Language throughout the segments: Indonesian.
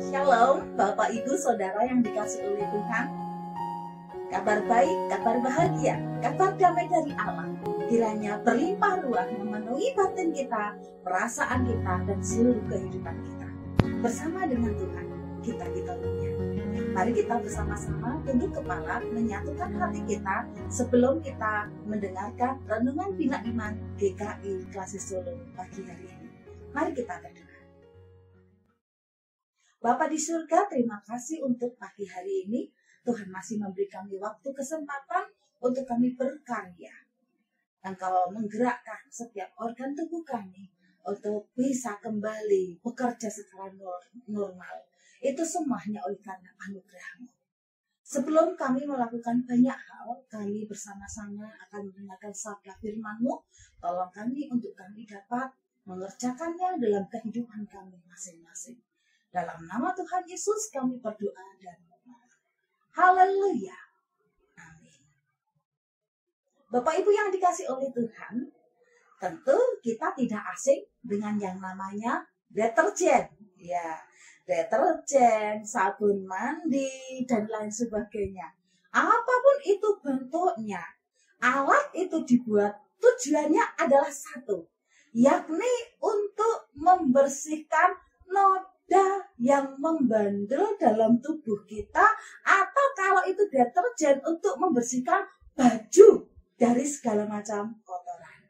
Shalom, Bapak Ibu Saudara yang dikasihi oleh Tuhan. Kabar baik, kabar bahagia, kabar damai dari Allah kiranya berlimpah ruah memenuhi batin kita, perasaan kita, dan seluruh kehidupan kita. Bersama dengan Tuhan, kita dunia. Mari kita bersama-sama tunduk kepala, menyatukan hati kita sebelum kita mendengarkan Renungan Bina Iman GKI Klasik Solo pagi hari ini. Mari kita berdoa. Bapa di surga, terima kasih untuk pagi hari ini. Tuhan masih memberi kami waktu kesempatan untuk kami berkarya. Engkau menggerakkan setiap organ tubuh kami untuk bisa kembali bekerja secara normal. Itu semuanya oleh karena anugerah-Mu. Sebelum kami melakukan banyak hal, kami bersama-sama akan mendengarkan sabda firman-Mu. Tolong kami untuk kami dapat mengerjakannya dalam kehidupan kami masing-masing. Dalam nama Tuhan Yesus kami berdoa dan memohon. Haleluya. Amin. Bapak Ibu yang dikasih oleh Tuhan, tentu kita tidak asing dengan yang namanya deterjen. Ya, deterjen, sabun mandi, dan lain sebagainya. Apapun itu bentuknya, alat itu dibuat tujuannya adalah satu, yakni untuk membersihkan noda yang membandel dalam tubuh kita, atau kalau itu deterjen untuk membersihkan baju dari segala macam kotoran.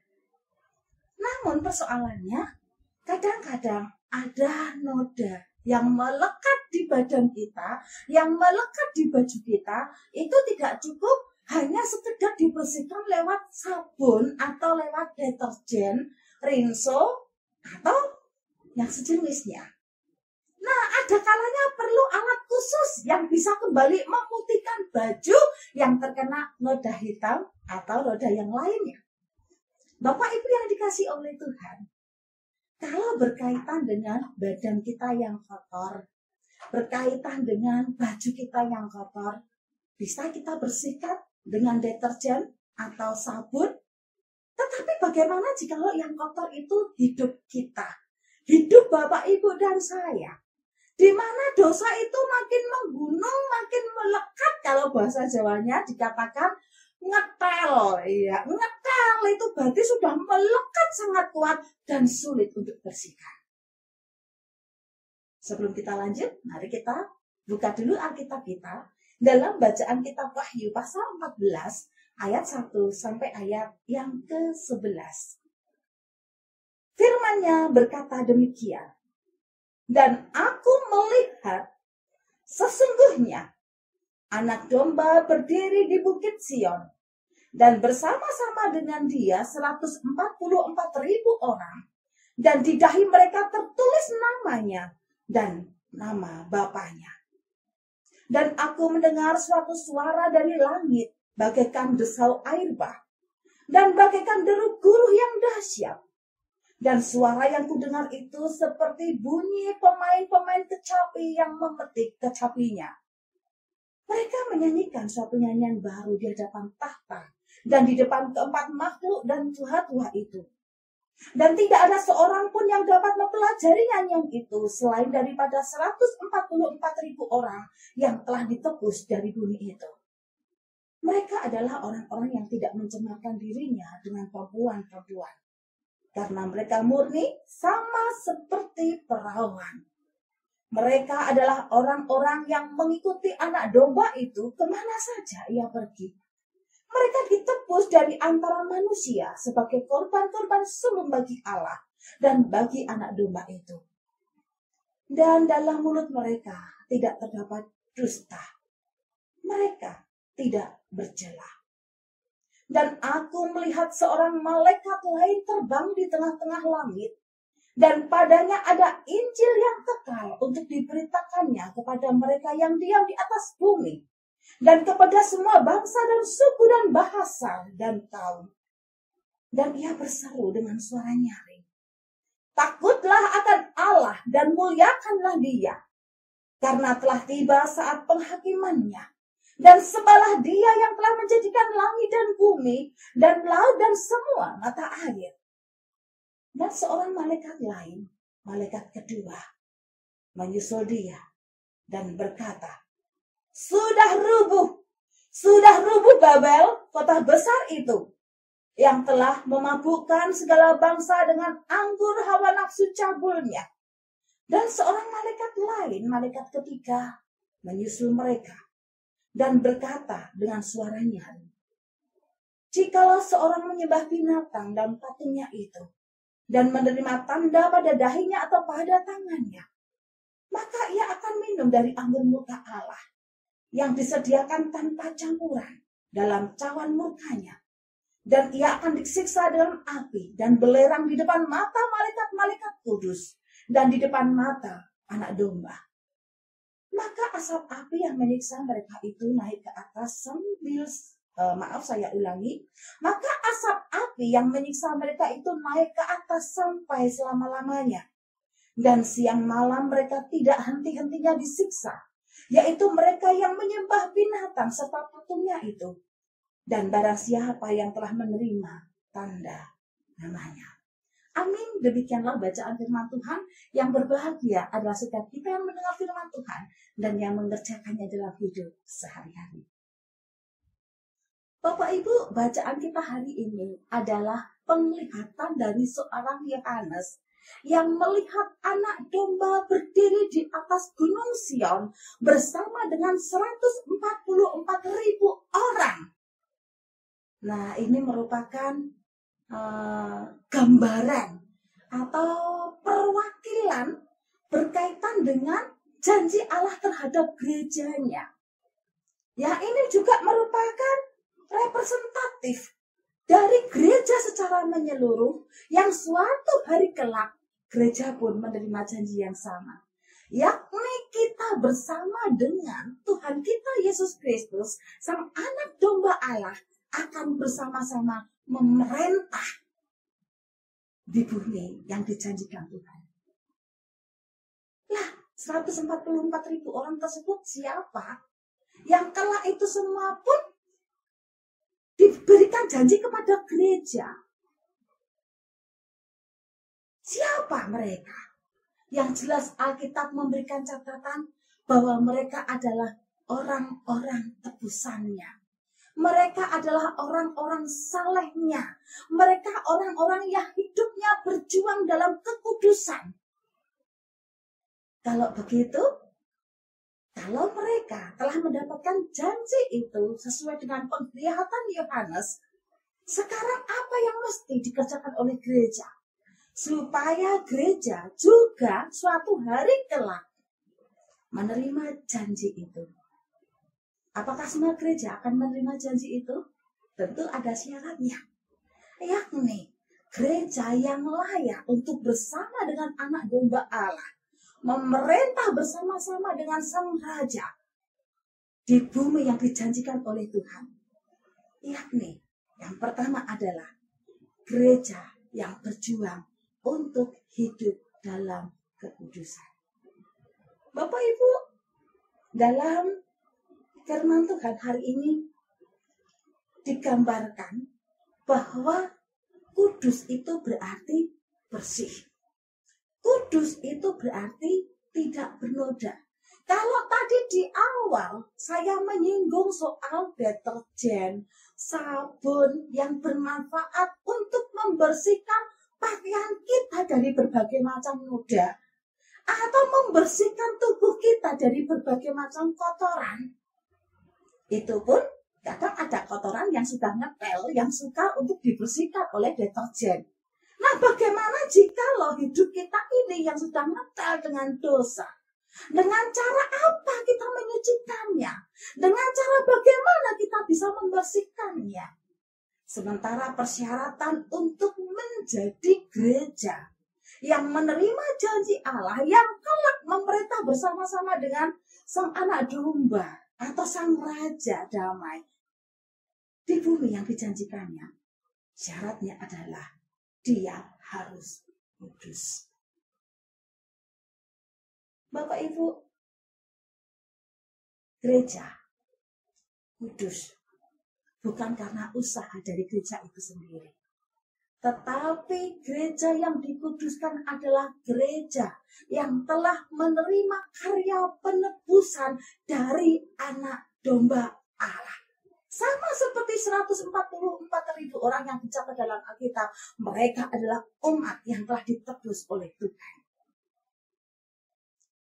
Namun persoalannya, kadang-kadang ada noda yang melekat di badan kita, yang melekat di baju kita, itu tidak cukup hanya sekedar dibersihkan lewat sabun atau lewat deterjen, rinso, atau yang sejenisnya. Nah, ada kalanya perlu alat khusus yang bisa kembali memutihkan baju yang terkena noda hitam atau noda yang lainnya. Bapak Ibu yang dikasih oleh Tuhan, kalau berkaitan dengan badan kita yang kotor, berkaitan dengan baju kita yang kotor, bisa kita bersihkan dengan deterjen atau sabun. Tetapi bagaimana jika yang kotor itu hidup kita? Hidup Bapak, Ibu, dan saya. Di mana dosa itu makin menggunung, makin melekat, kalau bahasa Jawanya dikatakan ngetel. Ya, ngetel itu berarti sudah melekat sangat kuat dan sulit untuk bersihkan. Sebelum kita lanjut, mari kita buka dulu Alkitab kita dalam bacaan kitab Wahyu pasal 14 ayat 1 sampai ayat yang ke-11. Firman-Nya berkata demikian. Dan aku melihat sesungguhnya anak domba berdiri di bukit Sion, dan bersama-sama dengan dia 144.000 orang, dan di dahi mereka tertulis namanya dan nama Bapaknya. Dan aku mendengar suatu suara dari langit, bagaikan desau air bah, dan bagaikan deru guru yang dahsyat. Dan suara yang kudengar itu seperti bunyi pemain-pemain kecapi yang memetik kecapinya. Mereka menyanyikan suatu nyanyian baru di hadapan tahta dan di depan keempat makhluk dan tua-tua itu. Dan tidak ada seorang pun yang dapat mempelajari nyanyian itu selain daripada 144.000 orang yang telah ditebus dari bumi itu. Mereka adalah orang-orang yang tidak mencemarkan dirinya dengan perempuan-perempuan, karena mereka murni sama seperti perawan. Mereka adalah orang-orang yang mengikuti anak domba itu kemana saja ia pergi. Mereka ditebus dari antara manusia sebagai korban-korban sulung bagi Allah dan bagi anak domba itu. Dan dalam mulut mereka tidak terdapat dusta. Mereka tidak bercela. Dan aku melihat seorang malaikat lain terbang di tengah-tengah langit. Dan padanya ada Injil yang kekal untuk diberitakannya kepada mereka yang diam di atas bumi. Dan kepada semua bangsa dan suku dan bahasa dan kaum. Dan ia berseru dengan suara nyaring. Takutlah akan Allah dan muliakanlah Dia. Karena telah tiba saat penghakimannya. Dan sembahlah Dia yang telah menjadikan langit dan bumi, dan laut dan semua mata air. Dan seorang malaikat lain, malaikat kedua, menyusul Dia, dan berkata, sudah rubuh Babel, kota besar itu, yang telah memabukkan segala bangsa dengan anggur hawa nafsu cabulnya. Dan seorang malaikat lain, malaikat ketiga, menyusul mereka dan berkata dengan suara nyaring, jikalau seorang menyembah binatang dan patungnya itu, dan menerima tanda pada dahinya atau pada tangannya, maka ia akan minum dari anggur murka Allah, yang disediakan tanpa campuran dalam cawan murkanya. Dan ia akan disiksa dengan api dan belerang di depan mata malaikat-malaikat kudus dan di depan mata anak domba. Maka asap api yang menyiksa mereka itu naik ke atas Maka asap api yang menyiksa mereka itu naik ke atas sampai selama-lamanya. Dan siang malam mereka tidak henti-hentinya disiksa, yaitu mereka yang menyembah binatang serta patungnya itu, dan barang siapa yang telah menerima tanda namanya. Amin. Demikianlah bacaan firman Tuhan. Yang berbahagia adalah setiap kita yang mendengar firman Tuhan dan yang mengerjakannya dalam hidup sehari-hari. Bapak Ibu, bacaan kita hari ini adalah penglihatan dari seorang Yohanes yang melihat anak domba berdiri di atas gunung Sion bersama dengan 144.000 orang. Nah, ini merupakan gambaran atau perwakilan berkaitan dengan janji Allah terhadap gerejanya. Ya, ini juga merupakan representatif dari gereja secara menyeluruh yang suatu hari kelak gereja pun menerima janji yang sama, yakni kita bersama dengan Tuhan kita Yesus Kristus, Sang Anak Domba Allah, akan bersama-sama memerintah di bumi yang dijanjikan Tuhan. Lah, 144.000 orang tersebut siapa? Yang kelak itu semua pun diberikan janji kepada gereja. Siapa mereka? Yang jelas Alkitab memberikan catatan bahwa mereka adalah orang-orang tebusannya. Mereka adalah orang-orang salehnya. Mereka orang-orang yang hidupnya berjuang dalam kekudusan. Kalau begitu, kalau mereka telah mendapatkan janji itu sesuai dengan penglihatan Yohanes, sekarang apa yang mesti dikerjakan oleh gereja? Supaya gereja juga suatu hari kelak menerima janji itu. Apakah semua gereja akan menerima janji itu? Tentu ada syaratnya, yakni gereja yang layak untuk bersama dengan anak domba Allah, memerintah bersama-sama dengan Sang Raja di bumi yang dijanjikan oleh Tuhan. Yakni yang pertama adalah gereja yang berjuang untuk hidup dalam kekudusan. Bapak Ibu, dalam firman Tuhan hari ini digambarkan bahwa kudus itu berarti bersih. Kudus itu berarti tidak bernoda. Kalau tadi di awal saya menyinggung soal deterjen, sabun yang bermanfaat untuk membersihkan pakaian kita dari berbagai macam noda, atau membersihkan tubuh kita dari berbagai macam kotoran. Itu pun kadang ada kotoran yang sudah ngetel, yang suka untuk dibersihkan oleh deterjen. Nah, bagaimana jika hidup kita ini yang sudah ngetel dengan dosa? Dengan cara apa kita menyucikannya? Dengan cara bagaimana kita bisa membersihkannya? Sementara persyaratan untuk menjadi gereja yang menerima janji Allah, yang kelak memerintah bersama-sama dengan Sang Anak Domba atau Sang Raja Damai di bumi yang dijanjikannya, syaratnya adalah dia harus kudus. Bapak Ibu, gereja kudus bukan karena usaha dari gereja itu sendiri, Tetapi gereja yang dikuduskan adalah gereja yang telah menerima karya penebusan dari anak domba Allah. Sama seperti 144.000 orang yang dicatat dalam Alkitab. Mereka adalah umat yang telah ditebus oleh Tuhan.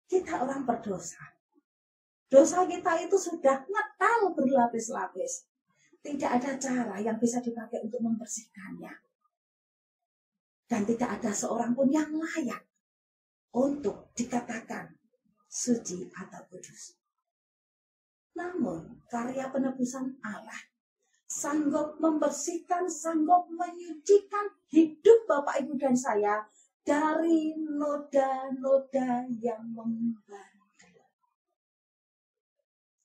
Kita orang berdosa. Dosa kita itu sudah ngetal berlapis-lapis. Tidak ada cara yang bisa dipakai untuk membersihkannya. Dan tidak ada seorang pun yang layak untuk dikatakan suci atau kudus. Namun, karya penebusan Allah sanggup membersihkan, sanggup menyucikan hidup Bapak, Ibu, dan saya dari noda-noda yang membandel.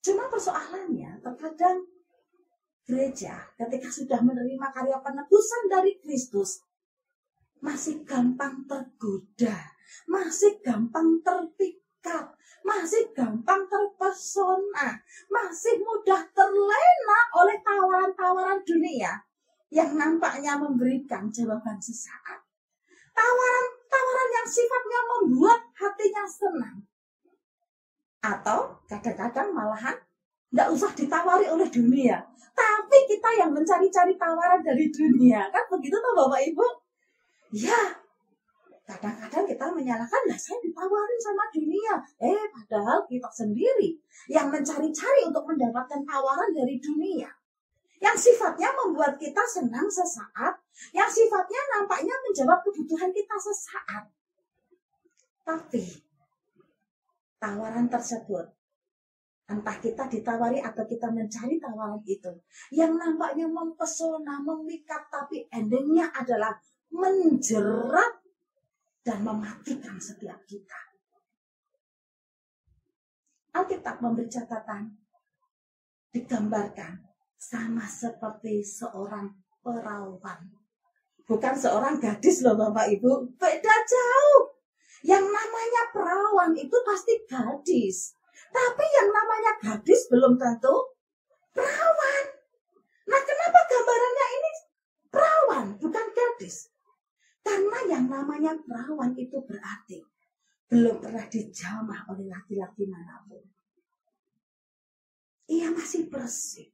Cuma persoalannya, terkadang gereja ketika sudah menerima karya penebusan dari Kristus, masih gampang tergoda, masih gampang terpikat, masih gampang terpesona, masih mudah terlena oleh tawaran-tawaran dunia yang nampaknya memberikan jawaban sesaat. Tawaran-tawaran yang sifatnya membuat hatinya senang. Atau kadang-kadang malahan tidak usah ditawari oleh dunia, tapi kita yang mencari-cari tawaran dari dunia. Kan begitu toh Bapak Ibu? Ya, kadang-kadang kita menyalahkan, lah saya ditawarin sama dunia. Padahal kita sendiri yang mencari-cari untuk mendapatkan tawaran dari dunia. Yang sifatnya membuat kita senang sesaat, yang sifatnya nampaknya menjawab kebutuhan kita sesaat. Tapi, tawaran tersebut, entah kita ditawari atau kita mencari tawaran itu, yang nampaknya mempesona, memikat, tapi endingnya adalah menjerat dan mematikan setiap kita. Alkitab memberi catatan, digambarkan sama seperti seorang perawan. Bukan seorang gadis loh Bapak Ibu, beda jauh. Yang namanya perawan itu pasti gadis. Tapi yang namanya gadis belum tentu perawan. Nah, kenapa gambarannya ini perawan, bukan gadis? Karena yang namanya perawan itu berarti belum pernah dijamah oleh laki-laki manapun. Ia masih bersih.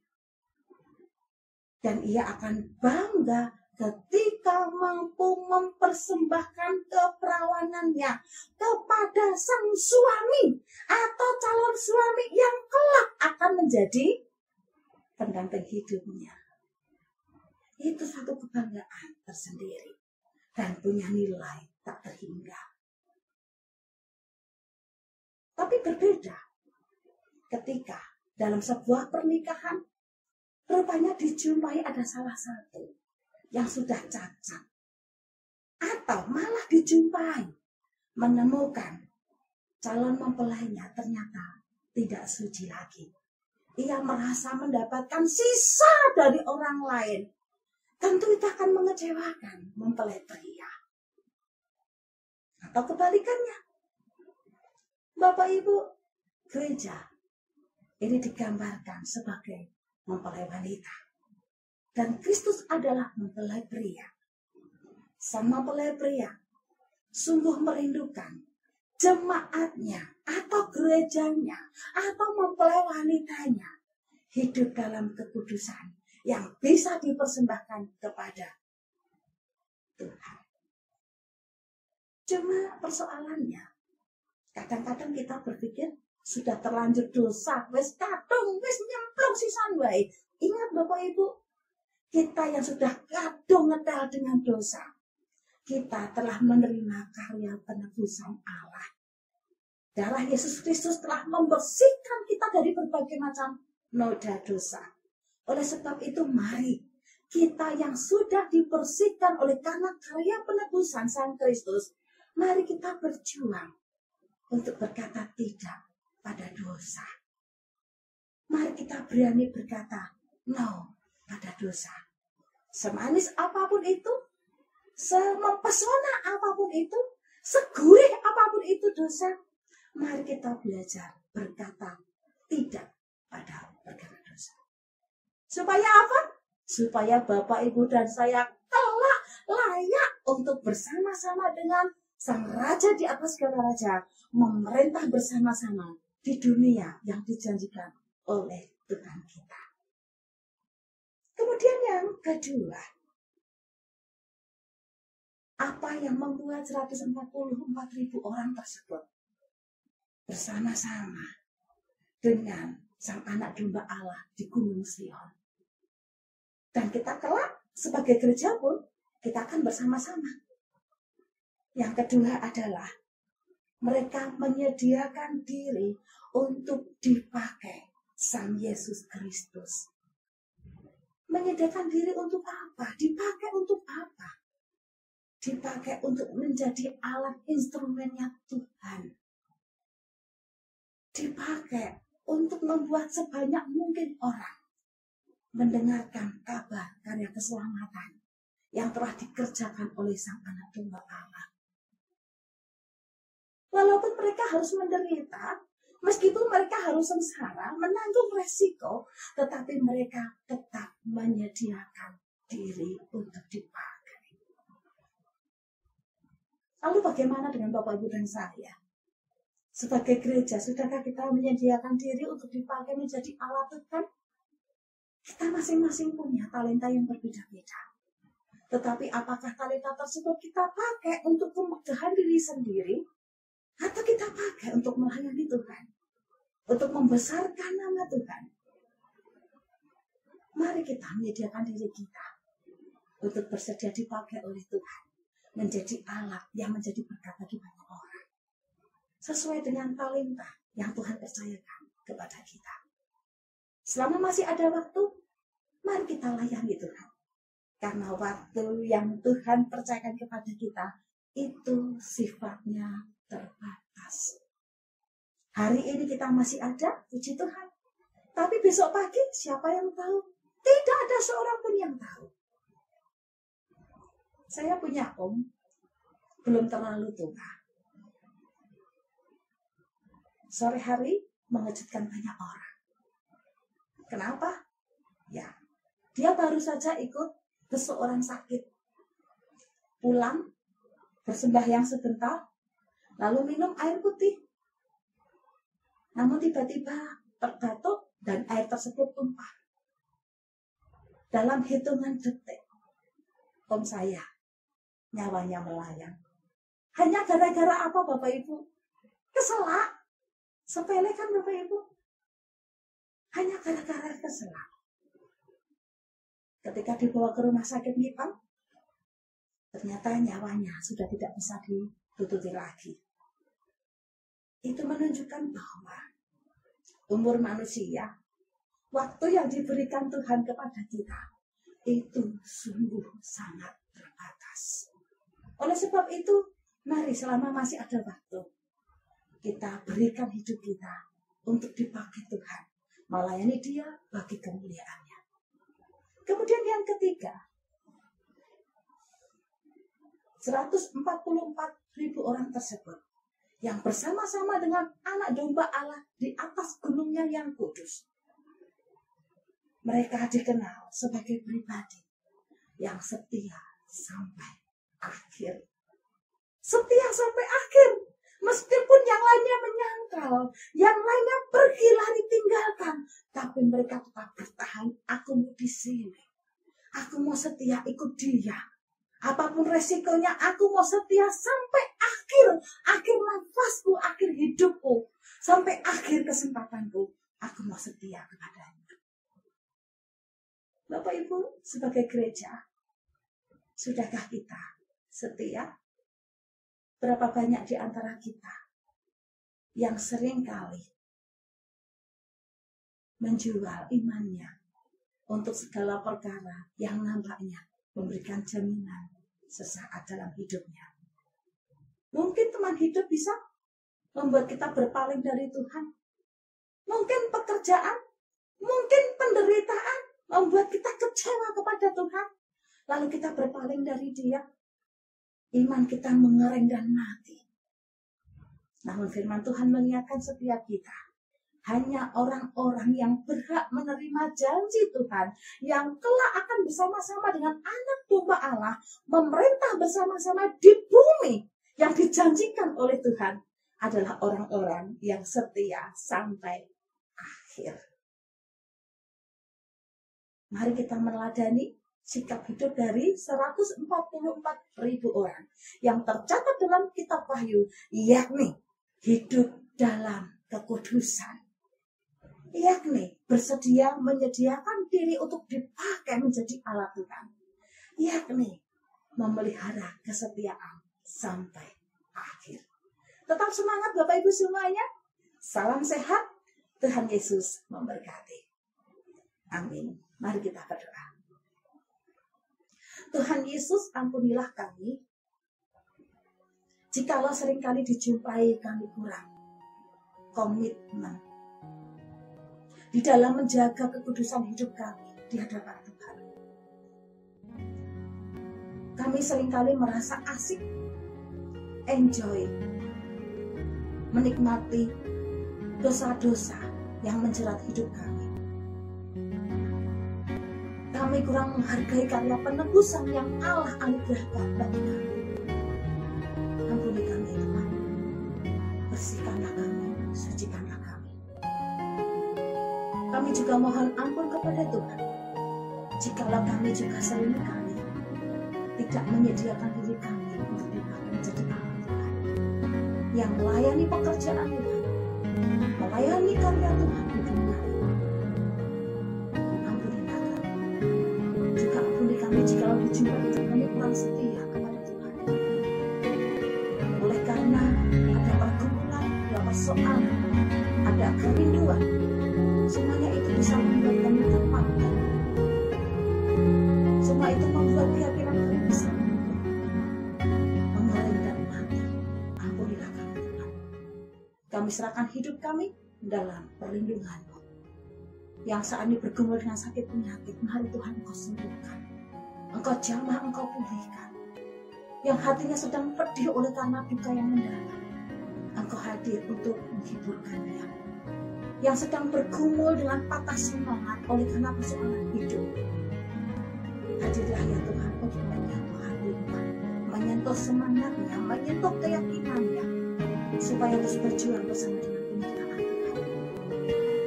Dan ia akan bangga ketika mampu mempersembahkan keperawanannya kepada sang suami atau calon suami yang kelak akan menjadi pendamping hidupnya. Itu satu kebanggaan tersendiri dan punya nilai tak terhingga. Tapi berbeda ketika dalam sebuah pernikahan rupanya dijumpai ada salah satu yang sudah cacat. Atau malah dijumpai menemukan calon mempelainya ternyata tidak suci lagi. Ia merasa mendapatkan sisa dari orang lain. Tentu itu akan mengecewakan mempelai pria. Atau kebalikannya. Bapak Ibu, gereja ini digambarkan sebagai mempelai wanita. Dan Kristus adalah mempelai pria. Sang mempelai pria sungguh merindukan jemaatnya atau gerejanya atau mempelai wanitanya hidup dalam kekudusan yang bisa dipersembahkan kepada Tuhan. Cuma persoalannya, kadang-kadang kita berpikir sudah terlanjur dosa, wis kadung, wis nyemplung sisan wae. Ingat Bapak Ibu, kita yang sudah kadung ngetel dengan dosa, kita telah menerima karya penebusan Allah. Darah Yesus Kristus telah membersihkan kita dari berbagai macam noda dosa. Oleh sebab itu, mari kita yang sudah dibersihkan oleh karena karya penebusan Sang Kristus, mari kita berjuang untuk berkata tidak pada dosa. Mari kita berani berkata no pada dosa. Semanis apapun itu, semempesona apapun itu, segurih apapun itu dosa, mari kita belajar berkata tidak pada perkara dosa. Supaya apa? Supaya Bapak, Ibu, dan saya kelak layak untuk bersama-sama dengan Sang Raja di atas segala raja, memerintah bersama-sama di dunia yang dijanjikan oleh Tuhan kita. Kemudian yang kedua, apa yang membuat 144.000 orang tersebut bersama-sama dengan Sang Anak Domba Allah di Gunung Sion. Dan kita kelak sebagai gereja pun kita akan bersama-sama. Yang kedua adalah mereka menyediakan diri untuk dipakai Sang Yesus Kristus. Menyediakan diri untuk apa? Dipakai untuk apa? Dipakai untuk menjadi alat instrumennya Tuhan. Dipakai untuk membuat sebanyak mungkin orang mendengarkan kabar karya keselamatan yang telah dikerjakan oleh Sang Anak Domba Allah. Walaupun mereka harus menderita, meskipun mereka harus sengsara, menanggung resiko, tetapi mereka tetap menyediakan diri untuk dipakai. Lalu bagaimana dengan Bapak Ibu dan saya? Sebagai gereja, sudahkah kita menyediakan diri untuk dipakai menjadi alat Tuhan? Kita masing-masing punya talenta yang berbeda-beda. Tetapi apakah talenta tersebut kita pakai untuk kemegahan diri sendiri? Atau kita pakai untuk melayani Tuhan? Untuk membesarkan nama Tuhan? Mari kita menyediakan diri kita untuk bersedia dipakai oleh Tuhan. Menjadi alat yang menjadi berkat bagi banyak orang. Sesuai dengan talenta yang Tuhan percayakan kepada kita. Selama masih ada waktu, mari kita layani Tuhan. Karena waktu yang Tuhan percayakan kepada kita, itu sifatnya terbatas. Hari ini kita masih ada, puji Tuhan. Tapi besok pagi, siapa yang tahu? Tidak ada seorang pun yang tahu. Saya punya om, belum terlalu tua. Sore hari mengejutkan banyak orang. Kenapa? Ya, dia baru saja ikut seseorang sakit. Pulang, bersembahyang sebentar, lalu minum air putih. Namun tiba-tiba terbatuk dan air tersebut tumpah. Dalam hitungan detik, om saya nyawanya melayang. Hanya gara-gara apa Bapak Ibu? Keselak. Sepele kan Bapak Ibu? Hanya gara-gara keselak. Ketika dibawa ke rumah sakit Nipang, ternyata nyawanya sudah tidak bisa ditutupi lagi. Itu menunjukkan bahwa umur manusia, waktu yang diberikan Tuhan kepada kita, itu sungguh sangat terbatas. Oleh sebab itu, mari selama masih ada waktu, kita berikan hidup kita untuk dipakai Tuhan, melayani Dia bagi kemuliaan-Nya. Kemudian yang ketiga, 144.000 orang tersebut yang bersama-sama dengan Anak Domba Allah di atas gunungnya yang kudus. Mereka dikenal sebagai pribadi yang setia sampai akhir. Setia sampai akhir. Meskipun yang lainnya menyangkal, yang lainnya pergi lari tinggalkan, tapi mereka tetap bertahan. Aku mau di sini. Aku mau setia ikut Dia. Apapun resikonya, aku mau setia sampai akhir nafasku, akhir hidupku, sampai akhir kesempatanku. Aku mau setia kepadanya. Bapak Ibu, sebagai gereja, sudahkah kita setia? Berapa banyak di antara kita yang seringkali menjual imannya untuk segala perkara yang nampaknya memberikan jaminan sesaat dalam hidupnya. Mungkin teman hidup bisa membuat kita berpaling dari Tuhan. Mungkin pekerjaan, mungkin penderitaan membuat kita kecewa kepada Tuhan. Lalu kita berpaling dari Dia. Iman kita mengereng dan mati. Namun firman Tuhan mengingatkan setiap kita hanya orang-orang yang berhak menerima janji Tuhan, yang kelak akan bersama-sama dengan anak domba Allah, memerintah bersama-sama di bumi yang dijanjikan oleh Tuhan, adalah orang-orang yang setia sampai akhir. Mari kita meneladani sikap hidup dari 144.000 orang yang tercatat dalam kitab Wahyu, yakni hidup dalam kekudusan, yakni bersedia menyediakan diri untuk dipakai menjadi alat Tuhan, yakni memelihara kesetiaan sampai akhir. Tetap semangat Bapak Ibu semuanya. Salam sehat. Tuhan Yesus memberkati. Amin. Mari kita berdoa. Tuhan Yesus, ampunilah kami jikalau seringkali dijumpai kami kurang komitmen di dalam menjaga kekudusan hidup kami di hadapan Tuhan. Kami seringkali merasa asik, enjoy, menikmati dosa-dosa yang menjerat hidup kami. Kami kurang menghargai karya penebusan yang Allah anugerahkan bagi kami. Ampuni kami Tuhan. Bersihkanlah kami, sucikanlah kami. Kami juga mohon ampun kepada Tuhan jikalau kami juga seringkali tidak menyediakan diri kami untuk dipakai menjadi alat Tuhan yang melayani pekerjaan Tuhan, melayani karya Tuhan di dunia ini. Jikalau dijumpai kami kurang setia kepada Tuhan, oleh karena ada pergumulan, ada persoalan, ada kerinduan, semuanya itu bisa membuat kami terpaku. Semua itu membuat keyakinan kami bisa mengurangi dan mati. Ampunilah kami Tuhan. Kami serahkan hidup kami dalam perlindungan-Mu. Yang saat ini bergumul dengan sakit penyakit, mari Tuhan Engkau sembuhkan. Engkau jamah, Engkau pulihkan. Yang hatinya sedang pedih oleh karena duka yang mendalam, Engkau hadir untuk menghiburkan dia. Yang sedang bergumul dengan patah semangat oleh karena persoalan hidup, hadirlah ya Tuhan untuk menyentuh hatinya, menyentuh semangatnya, menyentuh keyakinannya, supaya terus berjuang bersama dengan penyertaan Tuhan.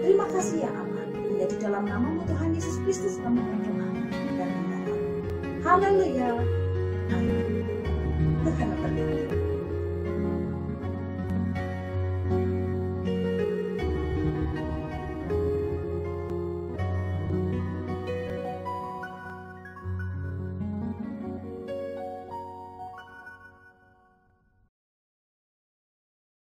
Terima kasih ya Allah, hanya di dalam nama Tuhan Yesus Kristus kami berdoa dan memohon. Haleluya. Amin. Tuhan